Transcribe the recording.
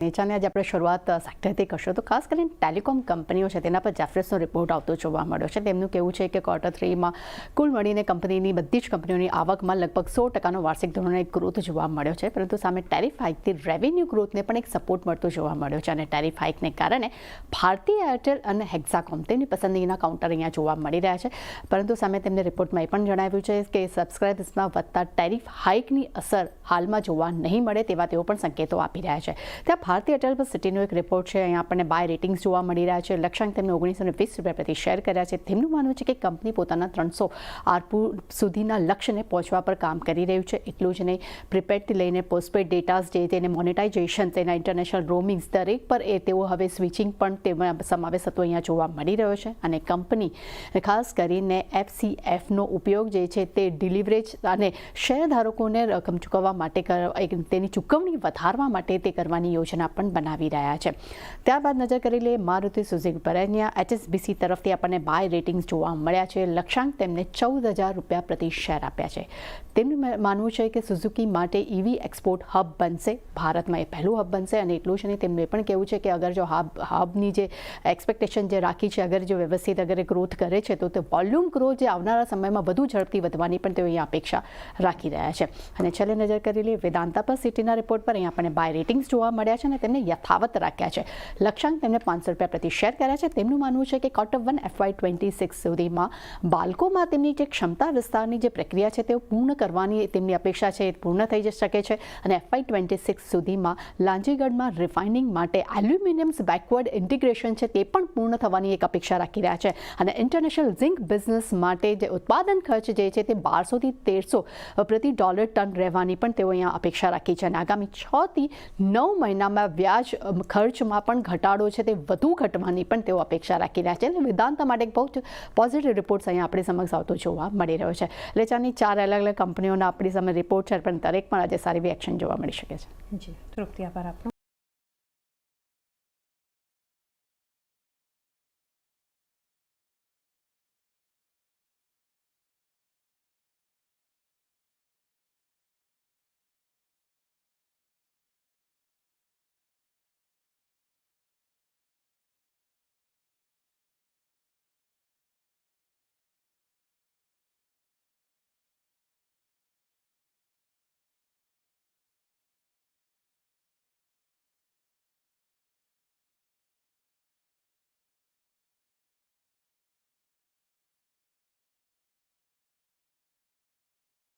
નેચાને આજે આપણે શરૂઆત સેક્ટરથી કરશું તો ખાસ કરીને ટેલિકોમ કંપનીઓ છે તેના પર જેફરસનો રિપોર્ટ આવતો જોવા મળ્યો છે. તેમનું કહેવું છે કે Q3માં કુલ મળીને કંપનીની બધી જ કંપનીઓની આવકમાં લગભગ 100% વાર્ષિક ધોરણે ગ્રોથ જોવા મળ્યો છે, પરંતુ સામે ટેરિફ હાઇકથી રેવન્યુ ગ્રોથને પણ એક સપોર્ટ મળતો જોવા મળ્યો છે અને ટેરિફ હાઇકને કારણે ભારતી એરટેલ અને હેક્સાકોમ તેમની પસંદગીના કાઉન્ટર અહીંયા જોવા મળી રહ્યા છે. પરંતુ સામે તેમને રિપોર્ટમાં એ પણ જણાવ્યું છે કે સબસ્ક્રાઇબર્સમાં વધતા ટેરિફ હાઇકની અસર હાલમાં જોવા નહીં મળે તેવા તેઓ પણ સંકેતો આપી રહ્યા છે. ત્યાં ભારતી એરટેલ પર સિટીનો એક રિપોર્ટ છે. અહીંયા આપણને બાય રેટિંગ્સ જોવા મળી રહ્યા છે. લક્ષ્યાંક તેમને 1920 રૂપિયા પ્રતિ શેર કર્યા છે. તેમનું માનવું છે કે કંપની પોતાના 300 આરપુ સુધીના લક્ષ્યને પહોંચવા પર કામ કરી રહ્યું છે. એટલું જ નહીં, પ્રીપેડથી લઈને પોસ્ટપેડ ડેટાસ જે તેને મોનેટાઇઝેશન, તેના ઇન્ટરનેશનલ રોમિંગ્સ દરેક પર તેઓ હવે સ્વિચિંગ પણ તેમાં સમાવેશ થતો અહીંયા જોવા મળી રહ્યો છે. અને કંપની ખાસ કરીને FCFનો ઉપયોગ જે છે તે ડિલિવરેજ અને શેરધારકોને રકમ ચૂકવવા માટે તેની ચૂકવણી વધારવા માટે તે કરવાની યોજના પણ બનાવી રહ્યા છે. ત્યારબાદ નજર કરી લઈએ મારુતિ સુઝુકી પર. અહીંયા HSBC તરફથી આપણને બાય રેટિંગ્સ જોવા મળ્યા છે. લક્ષ્યાંક તેમને 14,000 રૂપિયા પ્રતિ શેર આપ્યા છે. તેમનું માનવું છે કે સુઝુકી માટે EV એક્સપોર્ટ હબ બનશે, ભારતમાં એ પહેલું હબ બનશે. અને એટલું જ નહીં, તેમનું એ પણ કહેવું છે કે અગર જો હબની જે એક્સપેક્ટેશન જે રાખી છે, અગર જો વ્યવસ્થિત અગર ગ્રોથ કરે છે તો તે વોલ્યુમ ગ્રોથ જે આવનારા સમયમાં વધુ ઝડપથી વધવાની પણ તેઓ અહીંયા અપેક્ષા રાખી રહ્યા છે. અને છેલ્લે નજર કરી લઈએ વેદાંતા પર સિટીના રિપોર્ટ પર. અહીંયા આપણને બાય રેટિંગ્સ જોવા મળ્યા છે અને તેમને યથાવત રાખ્યા છે. લક્ષ્યાંક તેમને 500 રૂપિયા પ્રતિ શેર કર્યા છે. તેમનું માનવું છે કે Q1 FY26 સુધીમાં બાળકોમાં તેમની જે ક્ષમતા વિસ્તારની જે પ્રક્રિયા છે તે પૂર્ણ કરવાની તેમની અપેક્ષા છે, એ પૂર્ણ થઈ શકે છે. અને FY26 સુધીમાં લાંજીગઢમાં રિફાઇનિંગ માટે એલ્યુમિનિયમ્સ બેકવર્ડ ઇન્ટિગ્રેશન છે તે પણ પૂર્ણ થવાની એક અપેક્ષા રાખી રહ્યા છે. અને ઇન્ટરનેશનલ ઝિંક બિઝનેસ માટે જે ઉત્પાદન ખર્ચ જે છે તે 1200 થી 1300 પ્રતિ ડોલર ટન રહેવાની પણ તેઓ અહીંયા અપેક્ષા રાખી છે. અને આગામી 6 થી 9 મહિનામાં વ્યાજ ખર્ચમાં પણ ઘટાડો છે તે વધુ ઘટવાની પણ તેઓ અપેક્ષા રાખી રહ્યા છે. એટલે વેદાંતા માટે એક બહુ જ પોઝિટિવ રિપોર્ટ્સ અહીંયા આપણી સમક્ષ આવતો જોવા મળી રહ્યો છે. એટલે ચારની 4 અલગ અલગ કંપનીઓના આપણી સામે રિપોર્ટ છે, પણ દરેક પણ આજે સારી એવી એક્શન જોવા મળી શકે છે. જી, તૃપ્તિ, આભાર આપનો.